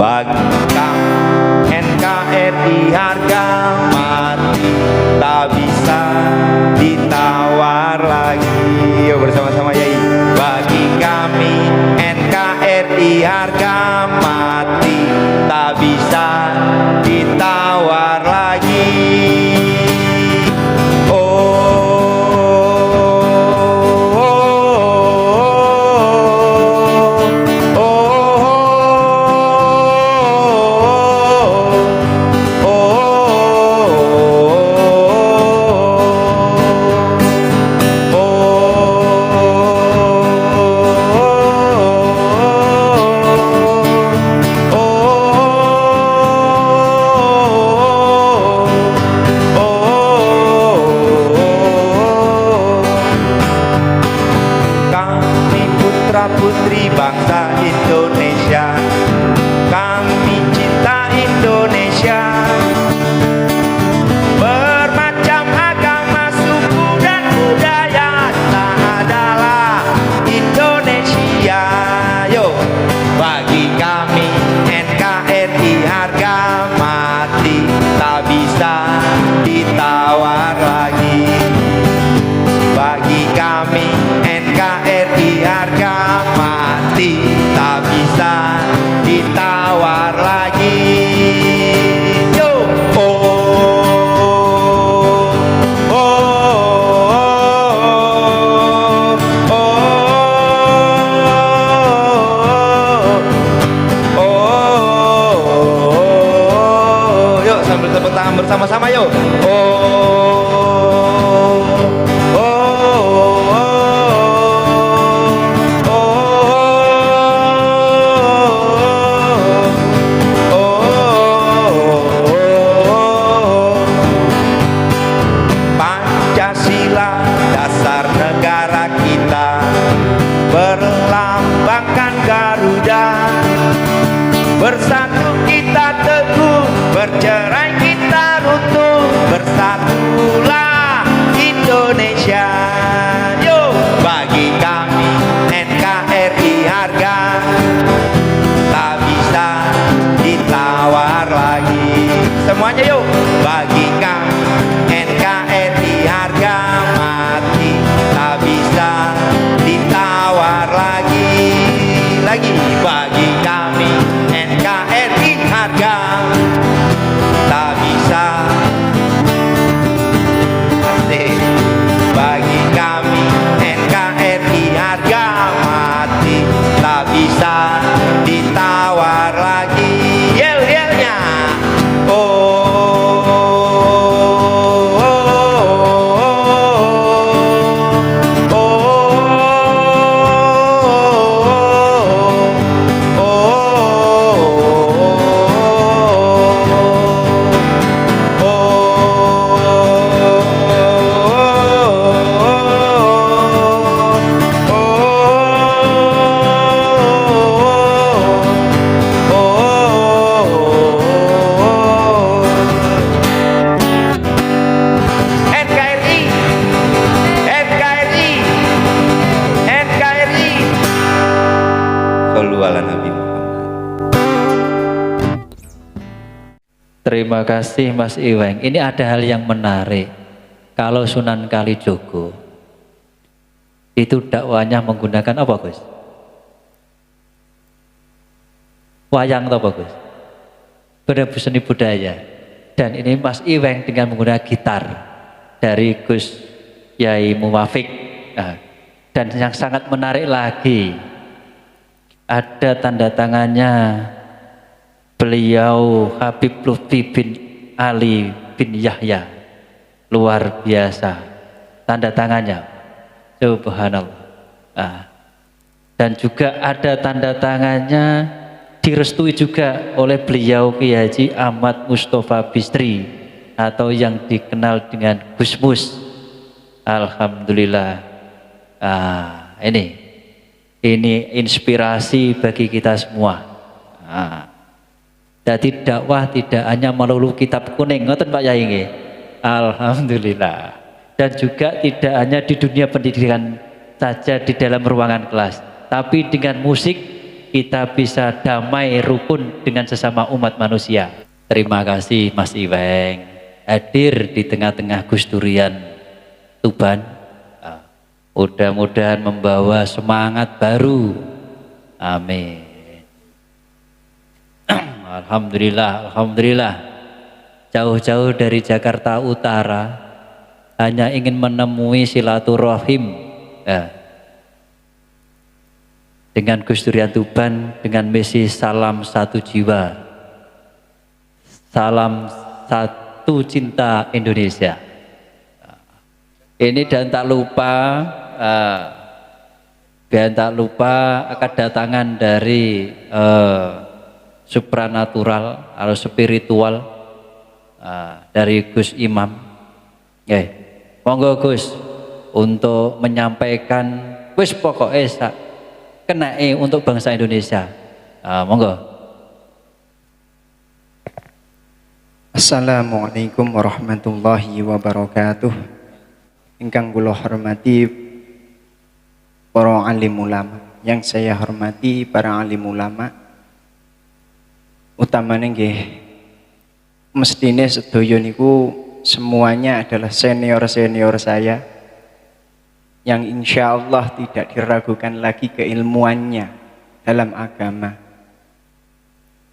bagi kami NKRI harga mati tak bisa ditawar lagi. Yuk bersama-sama Yai. Bagi kami NKRI harga mati tak bisa ditawar lagi. Putri bangsa Indonesia, kami cinta Indonesia. Bermacam agama, suku dan budaya tak adalah Indonesia. Yo, bagi kami NKRI harga mati tak bisa ditawar lagi. Bagi kami NKRI harga mati tak bisa ditawar lagi. Yo, yuk sambil tepuk tangan bersama-sama yuk. Dasar negara kita berlambangkan Garuda. Bersatu kita teguh, bercerai kita runtuh. Bersatulah Indonesia. Yo, bagi kami NKRI harga tak bisa ditawar lagi. Semuanya yuk. Bagi kami NKRI harga mati tak bisa ditawar lagi. Bagi kami NKRI harga tak bisa. Bagi kami NKRI harga mati tak bisa ditawar lagi. Yel-yelnya. Terima kasih Mas Iweng. Ini ada hal yang menarik. Kalau Sunan Kalijogo itu dakwanya menggunakan apa Gus? Wayang atau apa Gus? Berbau seni budaya. Dan ini Mas Iweng dengan menggunakan gitar dari Gus Yai Muwafiq. Nah, dan yang sangat menarik lagi, ada tanda tangannya beliau Habib Lutfi bin Ali bin Yahya. Luar biasa tanda tangannya, subhanallah. Dan juga ada tanda tangannya direstui juga oleh beliau Kiai Haji Ahmad Mustafa Bisri atau yang dikenal dengan Gus Mus. Alhamdulillah. Ini inspirasi bagi kita semua. Jadi dakwah tidak hanya melulu kitab kuning, ngoten Pak Yai nggih. Alhamdulillah. Dan juga tidak hanya di dunia pendidikan saja di dalam ruangan kelas, tapi dengan musik kita bisa damai rukun dengan sesama umat manusia. Terima kasih Mas Iweng hadir di tengah-tengah Gus Durian Tuban. Mudah-mudahan membawa semangat baru. Amin. Alhamdulillah, alhamdulillah. Jauh-jauh dari Jakarta Utara hanya ingin menemui silaturahim dengan Gus Durian Tuban dengan misi salam satu jiwa, salam satu cinta Indonesia. Ini dan tak lupa kedatangan dari supranatural atau spiritual dari Gus Imam. Monggo Gus untuk menyampaikan wis pokoknya kenai untuk bangsa Indonesia. Monggo. Assalamualaikum warahmatullahi wabarakatuh. Ingkang kula hormati para alim ulama, yang saya hormati para alim ulama, utamanya nggih mestine sedaya niku semuanya adalah senior-senior saya yang insya Allah tidak diragukan lagi keilmuannya dalam agama.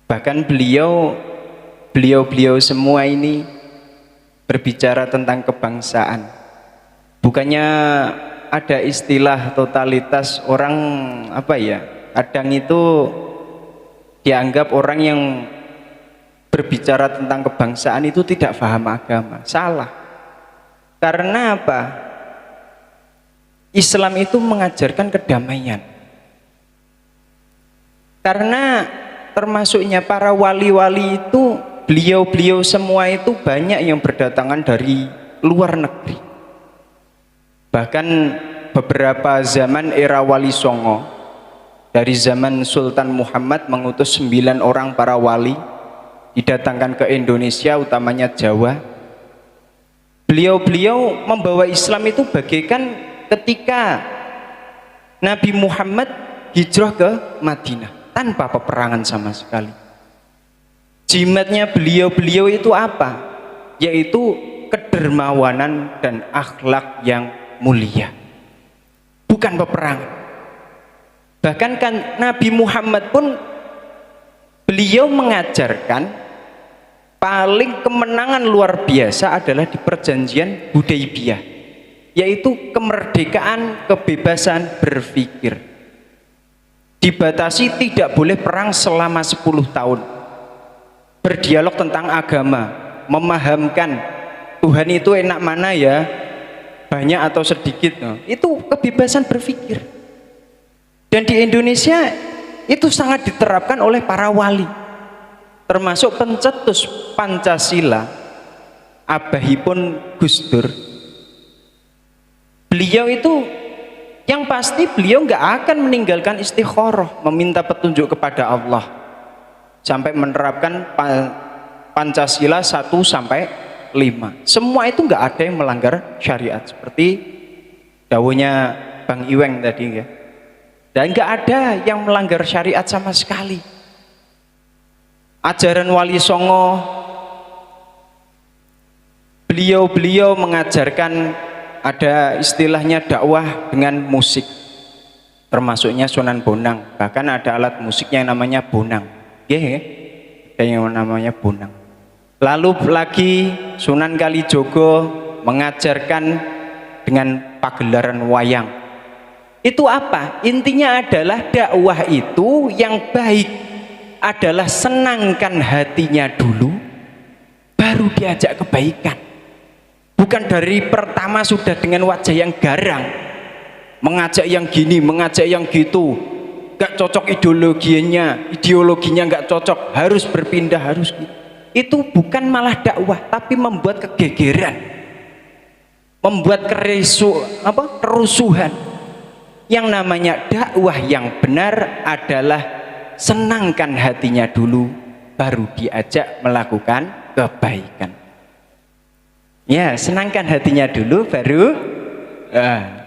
Bahkan beliau semua ini berbicara tentang kebangsaan. Bukannya ada istilah totalitas orang kadang itu dianggap orang yang berbicara tentang kebangsaan itu tidak paham agama. Salah. Karena apa? Islam itu mengajarkan kedamaian. Karena termasuknya para wali-wali itu, beliau semua itu banyak yang berdatangan dari luar negeri. Bahkan beberapa zaman era Wali Songo, dari zaman Sultan Muhammad mengutus 9 orang para wali didatangkan ke Indonesia, utamanya Jawa. Beliau membawa Islam itu bagaikan ketika Nabi Muhammad hijrah ke Madinah tanpa peperangan sama sekali. Jimatnya beliau itu apa? Yaitu kedermawanan dan akhlak yang mulia, bukan peperangan. Bahkan kan Nabi Muhammad pun beliau mengajarkan paling kemenangan luar biasa adalah di perjanjian Hudaybiyah, yaitu kemerdekaan, kebebasan berpikir. Dibatasi tidak boleh perang selama 10 tahun. Berdialog tentang agama, memahamkan Tuhan itu enak mana ya, banyak atau sedikit, itu kebebasan berpikir. Dan di Indonesia itu sangat diterapkan oleh para wali, termasuk pencetus Pancasila, abahipun Gus Dur. Beliau itu yang pasti beliau nggak akan meninggalkan istikharah, meminta petunjuk kepada Allah, sampai menerapkan Pancasila 1-5. Semua itu nggak ada yang melanggar syariat, seperti dawuhnya Bang Iweng tadi ya. Dan nggak ada yang melanggar syariat sama sekali. Ajaran Wali Songo, beliau mengajarkan ada istilahnya dakwah dengan musik, termasuknya Sunan Bonang. Bahkan ada alat musiknya yang namanya bonang. Ada yang namanya bonang. Lalu lagi Sunan Kalijogo mengajarkan dengan pagelaran wayang. Itu apa? Intinya adalah dakwah itu yang baik adalah senangkan hatinya dulu, baru diajak kebaikan. Bukan dari pertama sudah dengan wajah yang garang, mengajak yang gini, mengajak yang gitu, gak cocok ideologinya gak cocok, harus berpindah, harus gitu. Itu bukan malah dakwah, tapi membuat kegegeran, membuat kerusuhan. Yang namanya dakwah yang benar adalah senangkan hatinya dulu, baru diajak melakukan kebaikan. Ya, senangkan hatinya dulu, baru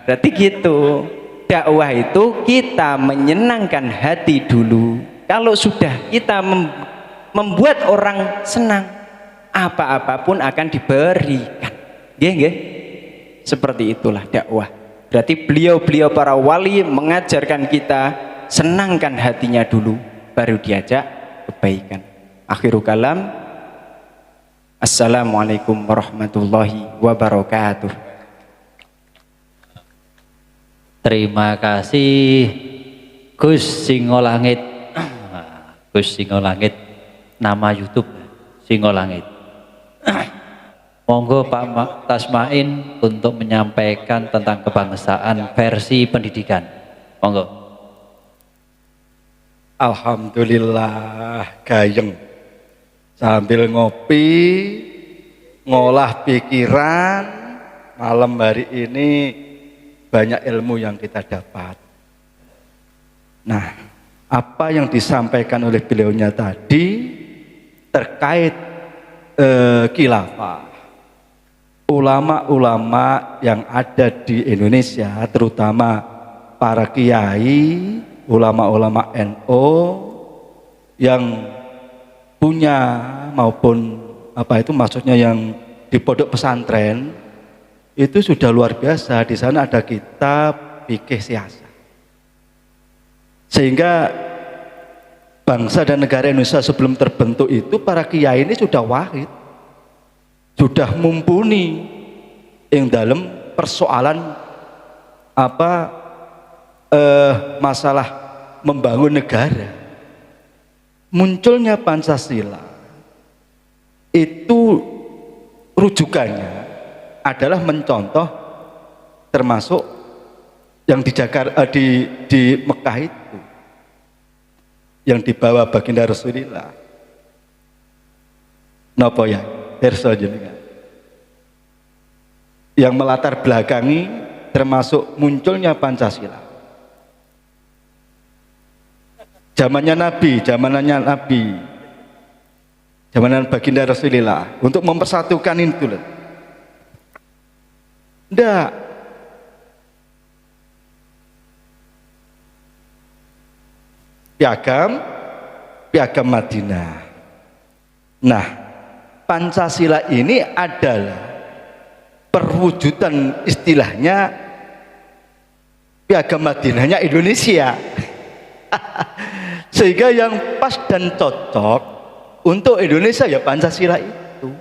berarti gitu. dakwah itu kita menyenangkan hati dulu. Kalau sudah kita membuat orang senang, apa-apapun akan diberikan. Nggih. Seperti itulah dakwah. Berarti beliau-beliau para wali mengajarkan kita senangkan hatinya dulu, baru diajak kebaikan. Akhirul kalam. Assalamualaikum warahmatullahi wabarakatuh. Terima kasih Gus Singolangit. Gus Singolangit, nama YouTube Singolangit. Monggo Pak Tasmain untuk menyampaikan tentang kebangsaan versi pendidikan. Monggo. Alhamdulillah gayeng sambil ngopi, ngolah pikiran. Malam hari ini banyak ilmu yang kita dapat. Nah, apa yang disampaikan oleh beliaunya tadi terkait khilafah. Ulama-ulama yang ada di Indonesia, terutama para kiai, ulama-ulama NU yang punya maupun maksudnya yang di pondok pesantren itu sudah luar biasa. Di sana ada kitab fikih siasat, sehingga bangsa dan negara Indonesia sebelum terbentuk itu para kiai ini sudah wahid, sudah mumpuni yang dalam persoalan masalah membangun negara. Munculnya Pancasila itu rujukannya adalah mencontoh, termasuk yang di Jakarta, di Mekah itu yang dibawa baginda Rasulullah. Napa ya? Pirsa jenengan. Yang melatar belakangi termasuk munculnya Pancasila. Zamannya Nabi, zamanan baginda Rasulullah untuk mempersatukan itu. Ndak. Piagam Madinah. Nah, Pancasila ini adalah perwujudan istilahnya Piagam Madinahnya Indonesia. Sehingga yang pas dan cocok untuk Indonesia ya Pancasila itu.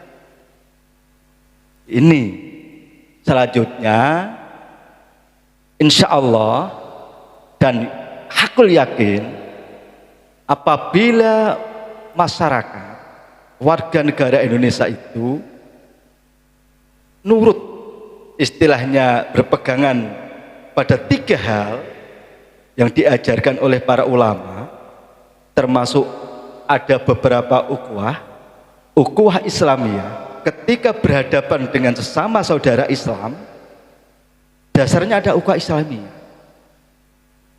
Ini selanjutnya insya Allah dan hakul yakin apabila masyarakat warga negara Indonesia itu nurut, istilahnya berpegangan pada 3 hal yang diajarkan oleh para ulama, termasuk ada beberapa ukhuwah Islamiyah. Ketika berhadapan dengan sesama saudara Islam, dasarnya ada ukhuwah Islamiyah.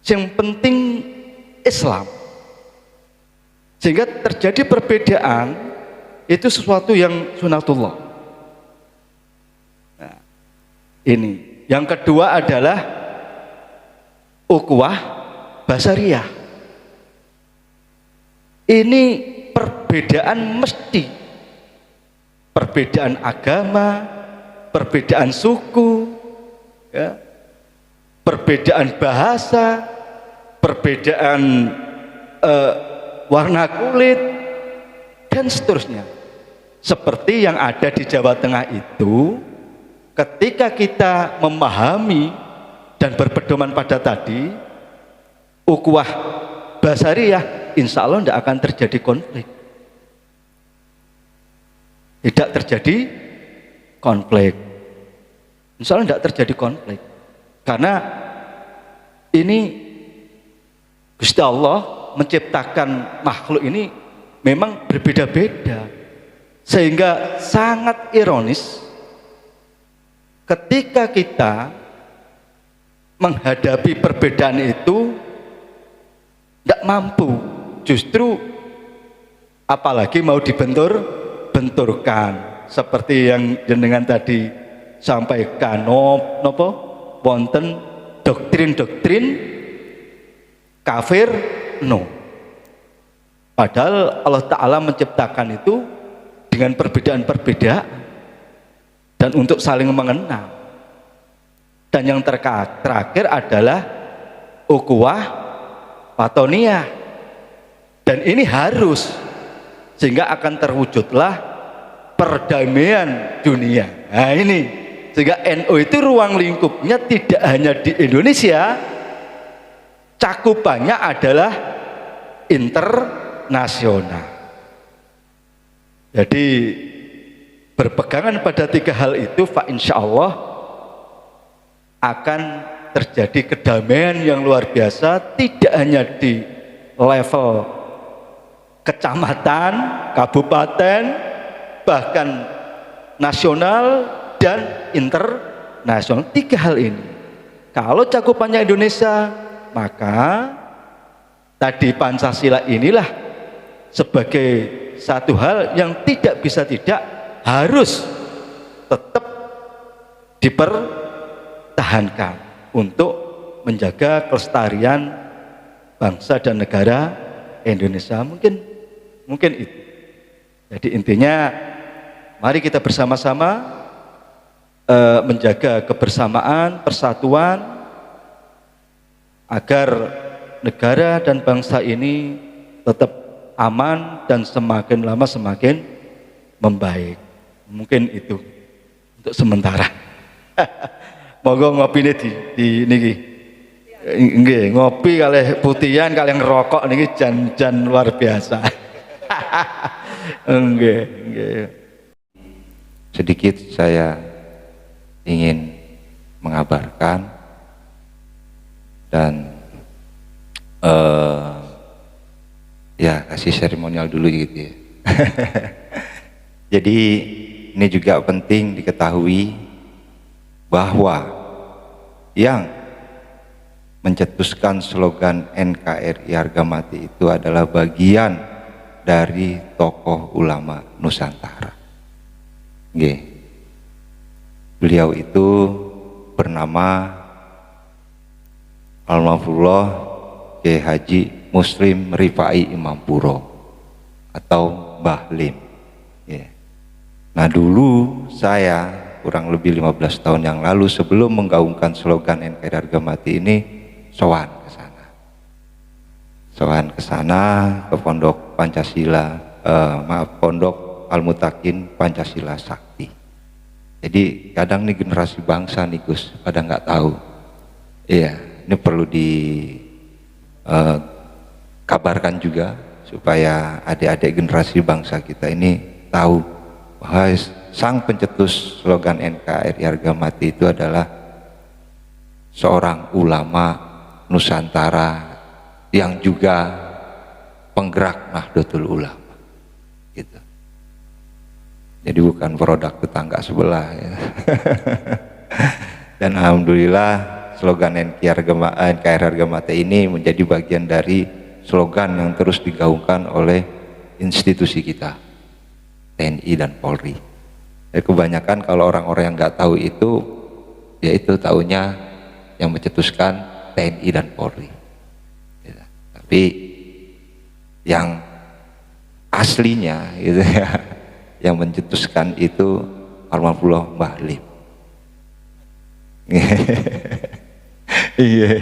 Yang penting Islam. Sehingga terjadi perbedaan itu sesuatu yang sunatullah. Nah, ini. Yang kedua adalah ukhuwah basariyah. Ini perbedaan mesti, perbedaan agama, perbedaan suku, ya, perbedaan bahasa, perbedaan warna kulit, dan seterusnya. Seperti yang ada di Jawa Tengah itu, ketika kita memahami dan berpedoman pada tadi ukhuwah basariyah, insya Allah tidak akan terjadi konflik. Tidak terjadi konflik. Insya Allah tidak terjadi konflik. Karena ini Gusti Allah menciptakan makhluk ini memang berbeda-beda. Sehingga sangat ironis ketika kita menghadapi perbedaan itu tidak mampu, justru apalagi mau dibenturkan seperti yang jenengan tadi sampaikan, nopo wonten doktrin-doktrin kafir, no. Padahal Allah Ta'ala menciptakan itu dengan perbedaan-perbedaan dan untuk saling mengenal. Dan yang terakhir adalah ukhuwah watoniyah. Dan ini harus, sehingga akan terwujudlah perdamaian dunia. Nah ini, sehingga NU itu ruang lingkupnya tidak hanya di Indonesia, cakupannya adalah internasional. Jadi berpegangan pada 3 hal itu, fa insya Allah akan terjadi kedamaian yang luar biasa, tidak hanya di level kecamatan, kabupaten, bahkan nasional dan internasional. 3 hal ini. Kalau cakupannya Indonesia, maka tadi Pancasila inilah sebagai satu hal yang tidak bisa tidak harus tetap dipertahankan untuk menjaga kelestarian bangsa dan negara Indonesia. Mungkin itu. Jadi intinya mari kita bersama-sama menjaga kebersamaan, persatuan, agar negara dan bangsa ini tetap aman dan semakin lama semakin membaik. Mungkin itu untuk sementara. Monggo ngopine di niki. Nggih, ngopi kalih putihan kalih ngerokok niki jan luar biasa. Nggih. Sedikit saya ingin mengabarkan dan ya kasih seremonial dulu gitu ya. Jadi ini juga penting diketahui bahwa yang mencetuskan slogan NKRI harga mati itu adalah bagian dari tokoh ulama Nusantara. Nggih. Beliau itu bernama Almarhum Kiai Haji Muslim Rifai Imam Puro atau Mbah Lim. Yeah. Nah dulu saya kurang lebih 15 tahun yang lalu sebelum menggaungkan slogan NKRI harga mati ini sowan ke sana ke Pondok Pancasila, Pondok Al-Mutakin Pancasila Sakti. Jadi kadang nih generasi bangsa nih Gus pada nggak tahu. Iya, ini perlu dikabarkan juga supaya adik-adik generasi bangsa kita ini tahu bahwa sang pencetus slogan NKRI harga mati itu adalah seorang ulama Nusantara yang juga penggerak Nahdlatul Ulama gitu. Jadi bukan produk tetangga sebelah ya. Dan alhamdulillah slogan NKRI harga mati ini menjadi bagian dari slogan yang terus digaungkan oleh institusi kita, TNI dan Polri. Jadi kebanyakan kalau orang-orang yang nggak tahu itu, yaitu taunya yang mencetuskan TNI dan Polri. Ya. Tapi yang aslinya gitu ya, yang mencetuskan itu almarhum Mbah Lim. Iya.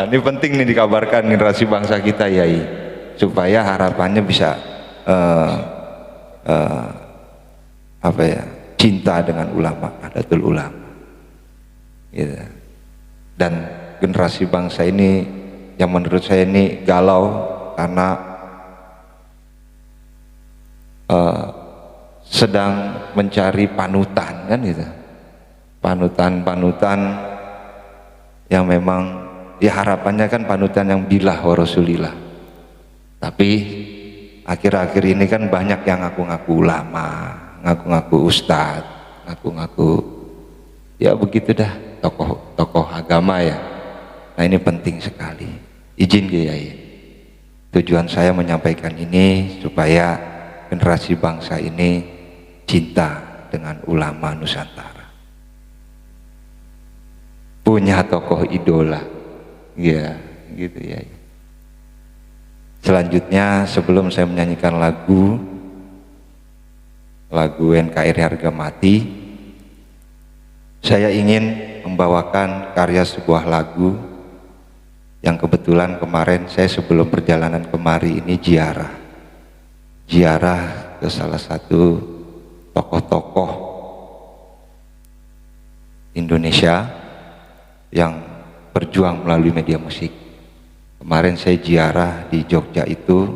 Ini penting nih dikabarkan generasi bangsa kita ya, supaya harapannya bisa cinta dengan ulama, Nahdlatul Ulama. Gitu. Dan generasi bangsa ini yang menurut saya ini galau karena sedang mencari panutan kan gitu, panutan yang memang ya harapannya kan panutan yang billah wa rasulillah, tapi akhir-akhir ini kan banyak yang ngaku-ngaku ulama, ngaku-ngaku ustadz, ngaku-ngaku ya begitu dah, tokoh agama ya. Nah ini penting sekali. Izin Kiai, tujuan saya menyampaikan ini supaya generasi bangsa ini cinta dengan ulama Nusantara. punya tokoh idola. Ya, gitu ya. Selanjutnya sebelum saya menyanyikan lagu NKRI Harga Mati, saya ingin membawakan karya sebuah lagu yang kebetulan kemarin saya sebelum perjalanan kemari ini ziarah ke salah satu tokoh-tokoh Indonesia yang berjuang melalui media musik. Kemarin saya ziarah di Jogja itu,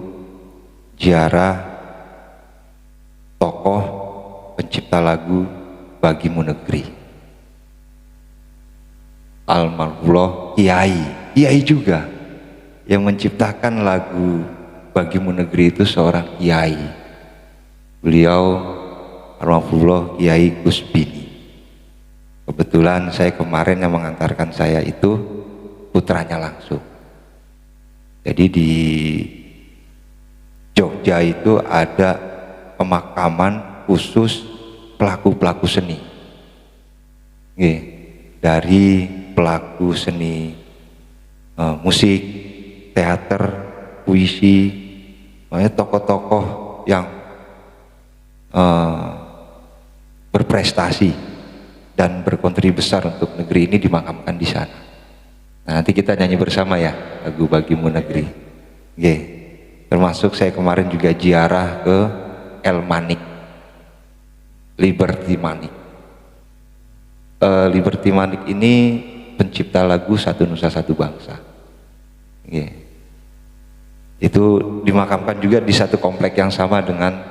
ziarah tokoh pencipta lagu Bagimu Negeri, almarhum Kiai juga yang menciptakan lagu Bagimu Negeri itu seorang kiai. Beliau almarhum Kiai Gus Bini. Kebetulan saya kemarin yang mengantarkan saya itu putranya langsung. Jadi di Jogja itu ada pemakaman khusus pelaku-pelaku seni. Dari pelaku seni musik, teater, puisi, makanya tokoh-tokoh yang berprestasi dan berkontribusi besar untuk negeri ini dimakamkan di sana. Nah, nanti kita nyanyi bersama ya lagu Bagimu Negeri. Termasuk saya kemarin juga ziarah ke El Manik, Liberty Manik. Liberty Manik ini pencipta lagu Satu Nusa Satu Bangsa. Itu dimakamkan juga di satu komplek yang sama dengan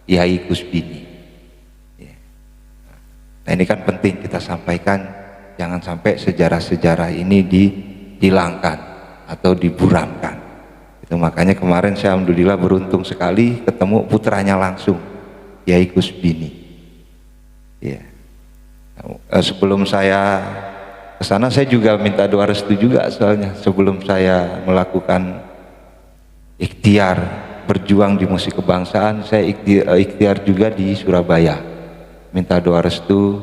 Kiai Gus Bini. Nah, ini kan penting kita sampaikan, jangan sampai sejarah-sejarah ini dihilangkan atau diburamkan. Itu makanya kemarin saya alhamdulillah beruntung sekali ketemu putranya langsung, Kiai Gus Bini. Sebelum saya ke sana saya juga minta doa restu juga, soalnya sebelum saya melakukan ikhtiar berjuang di musik kebangsaan, saya ikhtiar juga di Surabaya, minta doa restu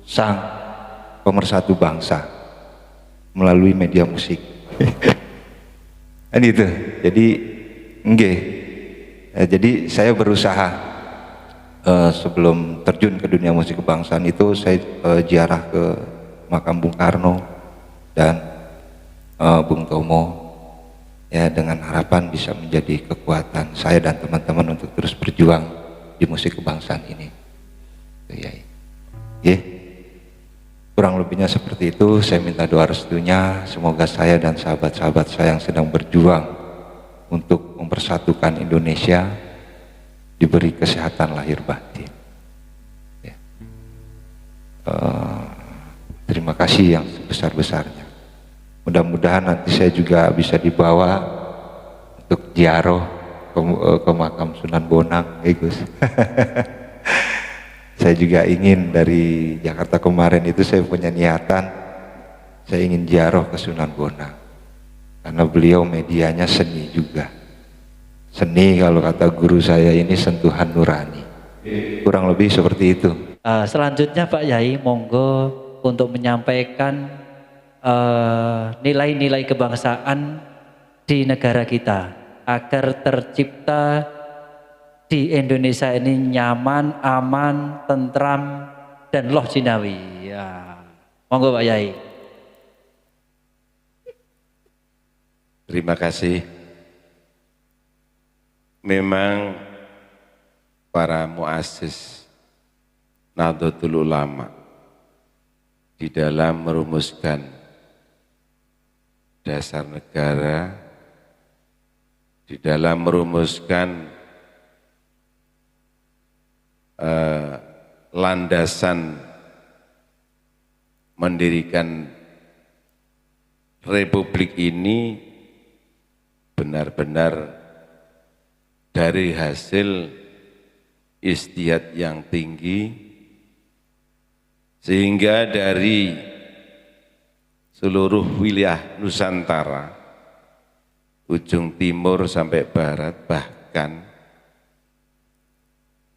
sang pemersatu bangsa melalui media musik. Kan itu. Jadi saya berusaha sebelum terjun ke dunia musik kebangsaan itu saya ziarah ke makam Bung Karno dan Bung Tomo, ya, dengan harapan bisa menjadi kekuatan saya dan teman-teman untuk terus berjuang di musik kebangsaan ini. Kurang lebihnya seperti itu. Saya minta doa restunya, semoga saya dan sahabat-sahabat saya yang sedang berjuang untuk mempersatukan Indonesia diberi kesehatan lahir batin. Terima kasih yang sebesar-besarnya. Mudah-mudahan nanti saya juga bisa dibawa untuk ziarah ke makam Sunan Bonang, Gus. Saya juga ingin dari Jakarta kemarin itu saya punya niatan, saya ingin ziarah ke Sunan Bonang, karena beliau medianya seni juga. Seni kalau kata guru saya ini sentuhan nurani. Kurang lebih seperti itu. Selanjutnya Pak Yai, monggo untuk menyampaikan nilai-nilai kebangsaan di negara kita agar tercipta di Indonesia ini nyaman, aman, tentram, dan loh jinawi. Ya. Monggo Pak Yai. Terima kasih. Memang para muassis Nahdlatul Ulama di dalam merumuskan dasar negara, di dalam merumuskan landasan mendirikan republik ini benar-benar dari hasil ijtihad yang tinggi, sehingga dari seluruh wilayah Nusantara, ujung timur sampai barat, bahkan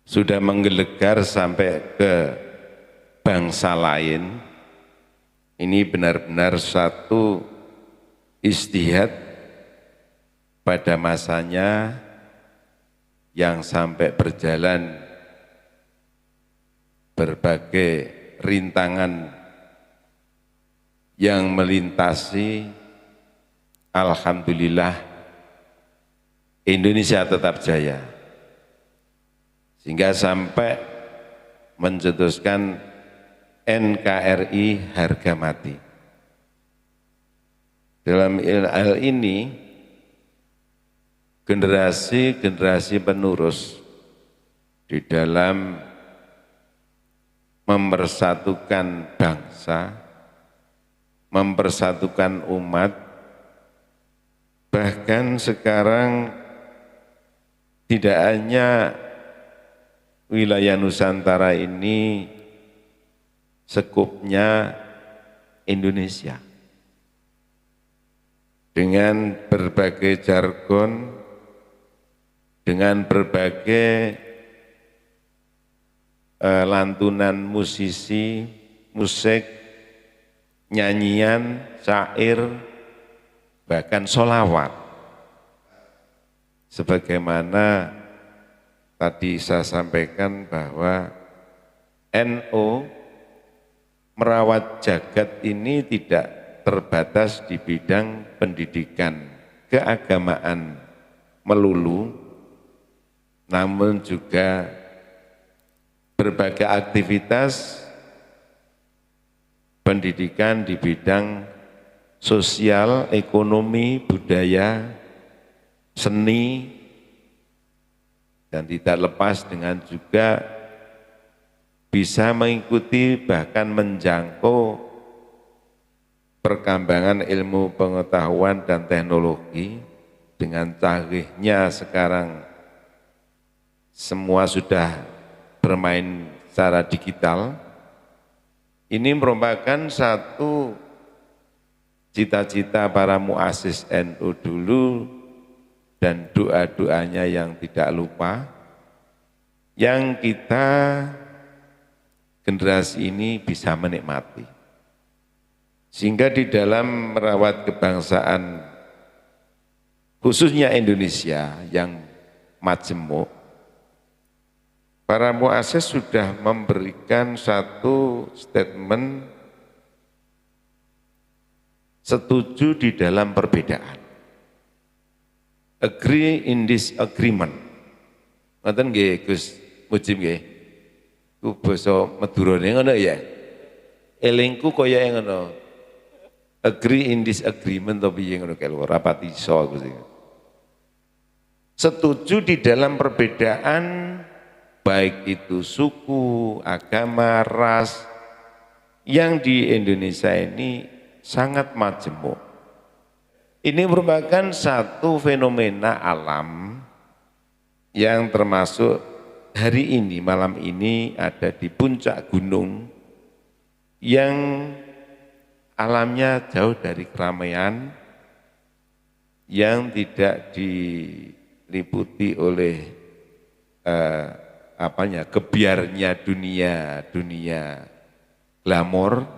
sudah menggelegar sampai ke bangsa lain, Ini benar-benar satu ijtihad pada masanya yang sampai berjalan berbagai rintangan yang melintasi. Alhamdulillah Indonesia tetap jaya, sehingga sampai mencetuskan NKRI harga mati. Dalam hal ini generasi-generasi penerus di dalam mempersatukan bangsa, mempersatukan umat, bahkan sekarang tidak hanya wilayah Nusantara ini sekupnya Indonesia. Dengan berbagai jargon, dengan berbagai lantunan musisi, musik, nyanyian, syair, bahkan sholawat. Sebagaimana tadi saya sampaikan bahwa NU merawat jagat ini tidak terbatas di bidang pendidikan, keagamaan melulu, namun juga berbagai aktivitas pendidikan di bidang sosial, ekonomi, budaya, seni, dan tidak lepas dengan juga bisa mengikuti bahkan menjangkau perkembangan ilmu pengetahuan dan teknologi. Dengan canggihnya sekarang semua sudah bermain secara digital. Ini merupakan satu cita-cita para muassis NU dulu dan doa-doanya yang tidak lupa, yang kita generasi ini bisa menikmati. Sehingga di dalam merawat kebangsaan, khususnya Indonesia yang majemuk, para muassis sudah memberikan satu statement setuju di dalam perbedaan. Agree in disagreement. Ngoten nggih Gus Mujib nggih. Ku basa Madurane ngono ya. Elingku kaya ngono. Agree in disagreement to piye ngono kae lho, ora pati iso aku sih. Setuju di dalam perbedaan, baik itu suku, agama, ras, yang di Indonesia ini sangat majemuk. Ini merupakan satu fenomena alam yang termasuk hari ini, malam ini ada di puncak gunung yang alamnya jauh dari keramaian, yang tidak diliputi oleh kebiarnya dunia glamor.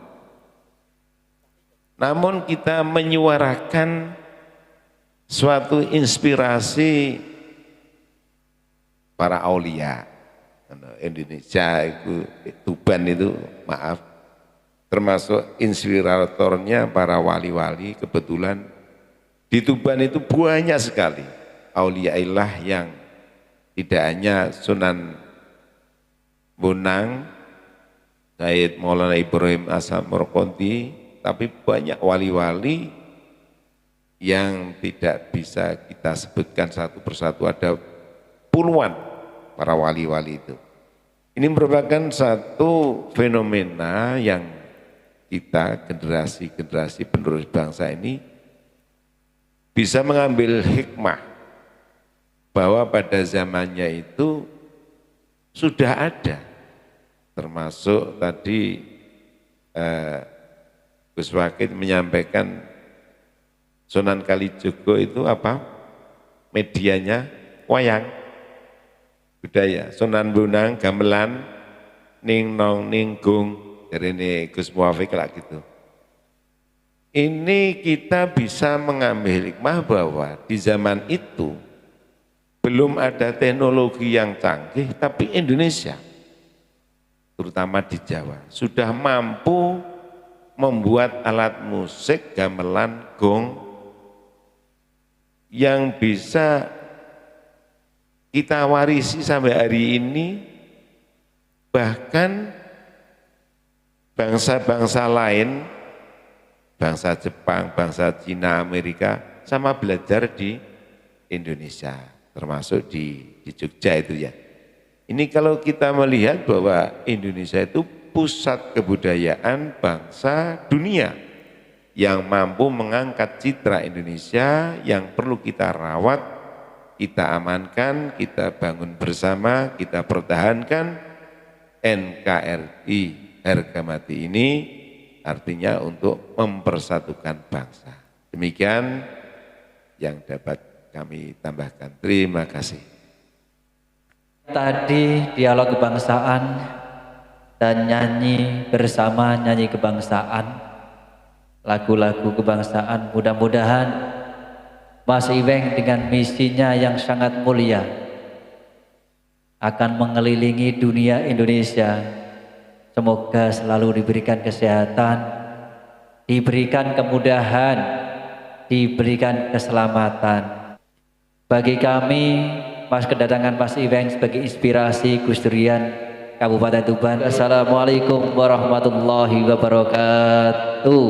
Namun kita menyuarakan suatu inspirasi para aulia. Indonesia itu, Tuban itu, maaf, termasuk inspiratornya para wali-wali. Kebetulan di Tuban itu banyak sekali auliaillah yang tidak hanya Sunan Bonang, Sayyid Maulana Ibrahim As-Samarqandi, tapi banyak wali-wali yang tidak bisa kita sebutkan satu persatu, ada puluhan para wali-wali itu. Ini merupakan satu fenomena yang kita generasi-generasi penerus bangsa ini bisa mengambil hikmah bahwa pada zamannya itu sudah ada, termasuk tadi Gus Wakid menyampaikan Sunan Kalijogo itu apa? Medianya wayang budaya. Sunan Bonang gamelan ning nong ning gung, dari ini Gus Muafik lah gitu. ini kita bisa mengambil hikmah bahwa di zaman itu belum ada teknologi yang canggih, tapi Indonesia, terutama di Jawa, sudah mampu membuat alat musik gamelan gong yang bisa kita warisi sampai hari ini. Bahkan bangsa-bangsa lain, bangsa Jepang, bangsa Cina, Amerika, sama belajar di Indonesia, termasuk di Jogja itu ya. Ini kalau kita melihat bahwa Indonesia itu pusat kebudayaan bangsa dunia yang mampu mengangkat citra Indonesia yang perlu kita rawat, kita amankan, kita bangun bersama, kita pertahankan. NKRI harga mati ini artinya untuk mempersatukan bangsa. Demikian yang dapat kami tambahkan. Terima kasih. Tadi dialog kebangsaan dan nyanyi bersama, nyanyi kebangsaan, lagu-lagu kebangsaan. Mudah-mudahan Mas Iweng dengan misinya yang sangat mulia akan mengelilingi dunia Indonesia. Semoga selalu diberikan kesehatan, diberikan kemudahan, diberikan keselamatan. Bagi kami, Mas, kedatangan Mas Iweng sebagai inspirasi Gus Durian Kabupaten Tuban. Assalamualaikum warahmatullahi wabarakatuh.